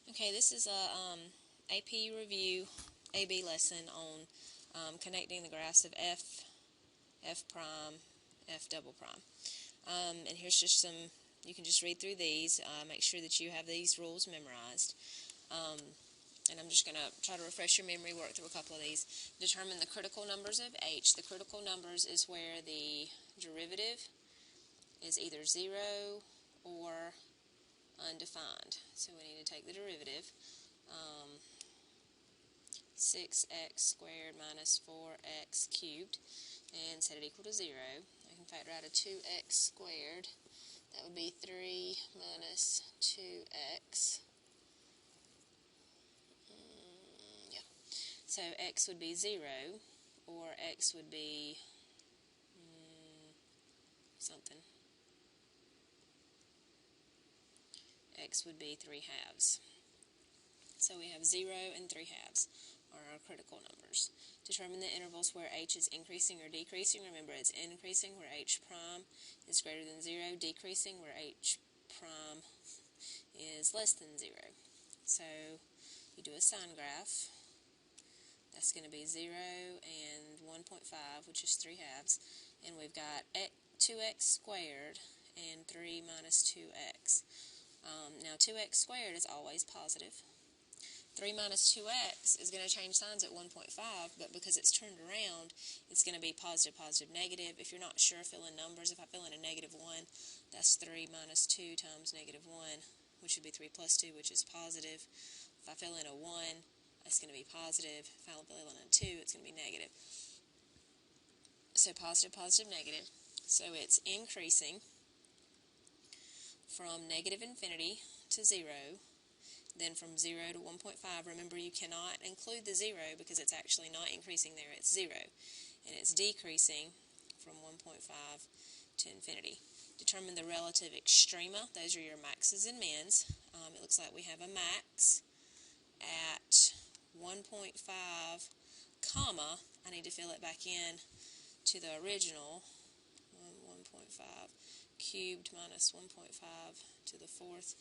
Okay, this is a AP review AB lesson on connecting the graphs of f, f prime, f double prime. And here's just some, you can just read through these, make sure that you have these rules memorized. And I'm just going to try to refresh your memory, work through a couple of these. Determine the critical numbers of h. The critical numbers is where the derivative is either 0 or undefined. So we need to take the derivative. 6x squared minus 4x cubed and set it equal to 0. I can factor out a 2x squared. That would be 3 minus 2x. Yeah. So x would be 0, or x would be something. X would be 3/2. So we have 0 and 3/2 are our critical numbers. Determine the intervals where h is increasing or decreasing. Remember, it's increasing where h prime is greater than 0, decreasing where h prime is less than 0. So you do a sine graph. That's going to be 0 and 1.5, which is 3/2. And we've got 2x squared and 3 minus 2x. Now 2x squared is always positive. 3 minus 2x is going to change signs at 1.5, but because it's turned around, it's going to be positive, positive, negative. If you're not sure, fill in numbers. If I fill in a -1, that's 3 minus 2 times -1, which would be 3 plus 2, which is positive. If I fill in a 1, it's going to be positive. If I fill in a 2, it's going to be negative. So positive, positive, negative. So it's increasing from -infinity to 0. Then from 0 to 1.5, remember you cannot include the 0 because it's actually not increasing there, it's 0. And it's decreasing from 1.5 to infinity. Determine the relative extrema. Those are your maxes and mins. It looks like we have a max at 1.5, comma, I need to fill it back in to the original, 1.5 cubed minus 1.5 to the fourth.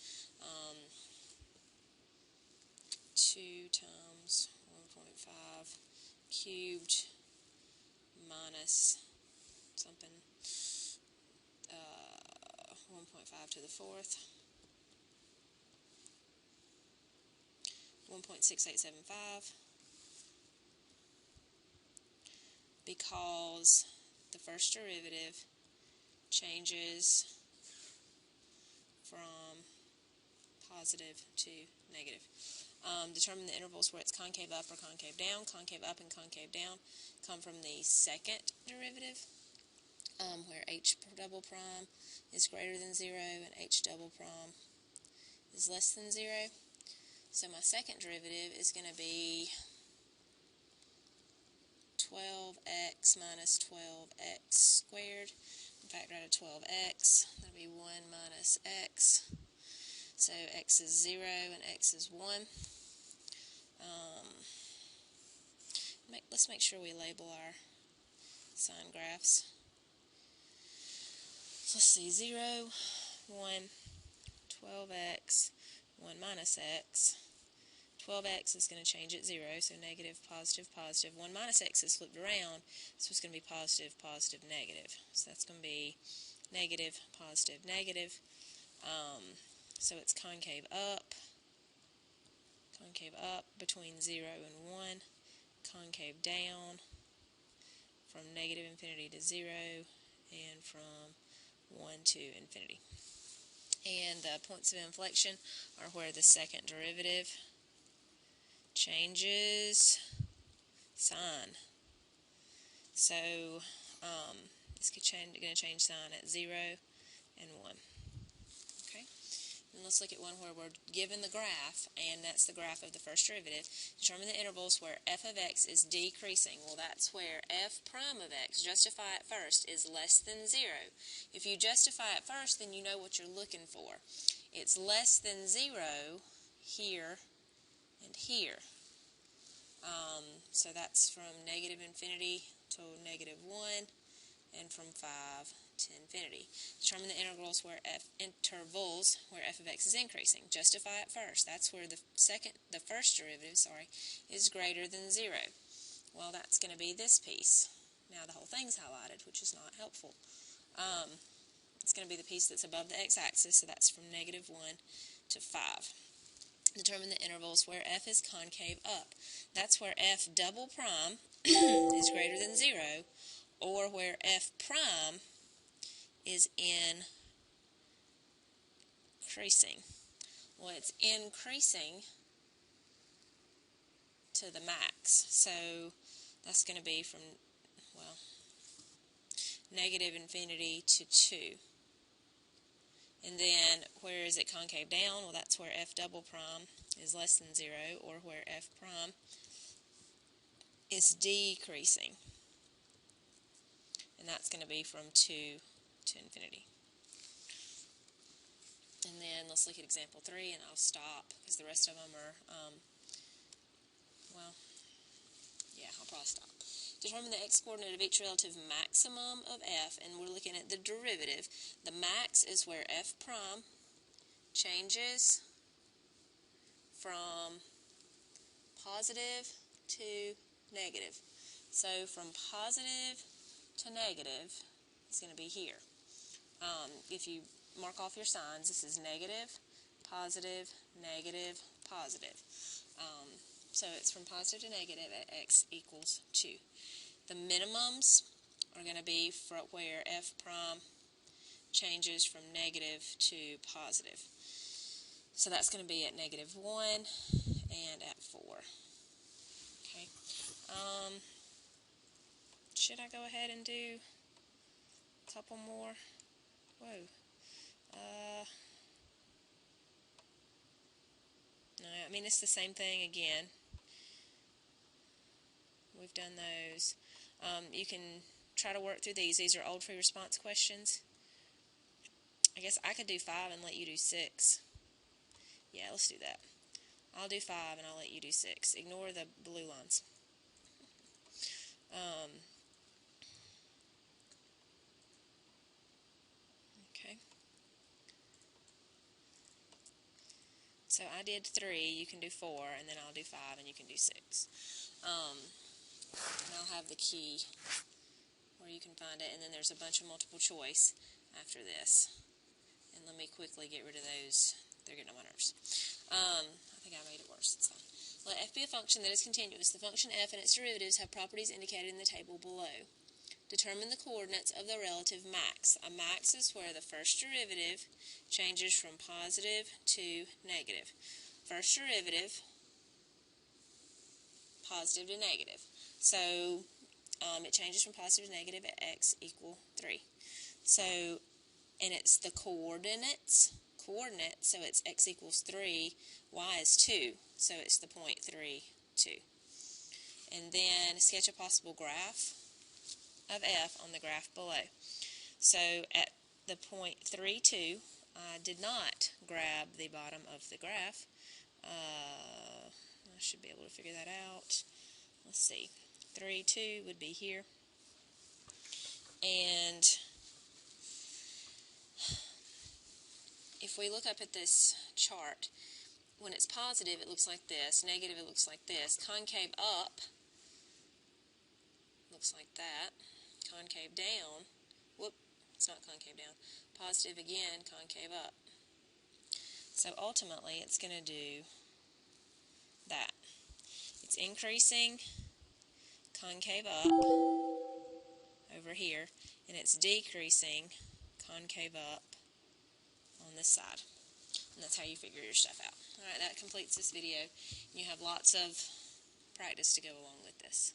2 times 1.5 cubed minus something, 1.5 to the fourth, 1.6875, because the first derivative changes from positive to negative. Determine the intervals where it's concave up or concave down. Concave up and concave down come from the second derivative, where h double prime is greater than 0 and h double prime is less than 0. So my second derivative is going to be 12x minus 12x squared. Factor out a 12x. That'll be 1 minus x. So x is 0 and x is 1. Let's make sure we label our sine graphs. So let's see, 0, 1, 12x, 1 minus x. 12x is going to change at 0, so negative, positive, positive. 1 minus x is flipped around, so it's going to be positive, positive, negative. So that's going to be negative, positive, negative. So it's concave up between 0 and 1, concave down from -infinity to 0, and from 1 to infinity. And the points of inflection are where the second derivative changes sign. So it's going to change sign at 0 and 1. Okay? And let's look at one where we're given the graph, and that's the graph of the first derivative. Determine the intervals where f of x is decreasing. Well, that's where f prime of x, justify it first, is less than 0. If you justify it first, then you know what you're looking for. It's less than 0 here and here. So that's from -infinity to -1, and from 5 to infinity. Determine the intervals where f of x is increasing. Justify it first. That's where the first derivative, is greater than 0. Well, that's going to be this piece. Now the whole thing's highlighted, which is not helpful. It's going to be the piece that's above the x-axis, so that's from -1 to 5. Determine the intervals where f is concave up. That's where f double prime is greater than 0, or where f prime is increasing. Well, it's increasing to the max, so that's going to be from, well, -infinity to 2. And then, where is it concave down? Well, that's where f double prime is less than 0, or where f prime is decreasing. And that's going to be from 2 to infinity. And then, let's look at example 3, and I'll stop, because the rest of them are, I'll probably stop. Determine the x-coordinate of each relative maximum of f, and we're looking at the derivative. The max is where f prime changes from positive to negative. So from positive to negative, it's going to be here. If you mark off your signs, this is negative, positive, negative, positive. So it's from positive to negative at x equals 2. The minimums are going to be for where f prime changes from negative to positive. So that's going to be at -1 and at 4. Okay. Should I go ahead and do a couple more? Whoa. No, I mean, it's the same thing again. We've done those. You can try to work through these. These are old free response questions. I guess I could do 5 and let you do 6. Yeah, let's do that. I'll do 5 and I'll let you do 6. Ignore the blue lines. Okay. So I did 3, you can do 4, and then I'll do 5 and you can do 6. And I'll have the key where you can find it, and then there's a bunch of multiple choice after this. And let me quickly get rid of those. They're getting on my nerves. I think I made it worse. It's fine. Let f be a function that is continuous. The function f and its derivatives have properties indicated in the table below. Determine the coordinates of the relative max. A max is where the first derivative changes from positive to negative. First derivative, positive to negative. So it changes from positive to negative at x equal 3. So, and it's the coordinate, so it's x equals 3, y is 2, so it's the point 3, 2. And then sketch a possible graph of f on the graph below. So at the point 3, 2, I did not grab the bottom of the graph. I should be able to figure that out. Let's see. 3, 2 would be here. And if we look up at this chart, when it's positive, it looks like this. Negative, it looks like this. Concave up looks like that. Concave down, it's not concave down. Positive again, concave up. So ultimately, it's going to do that. It's increasing, concave up over here, and it's decreasing, concave up on this side. And that's how you figure your stuff out. Alright, that completes this video. You have lots of practice to go along with this.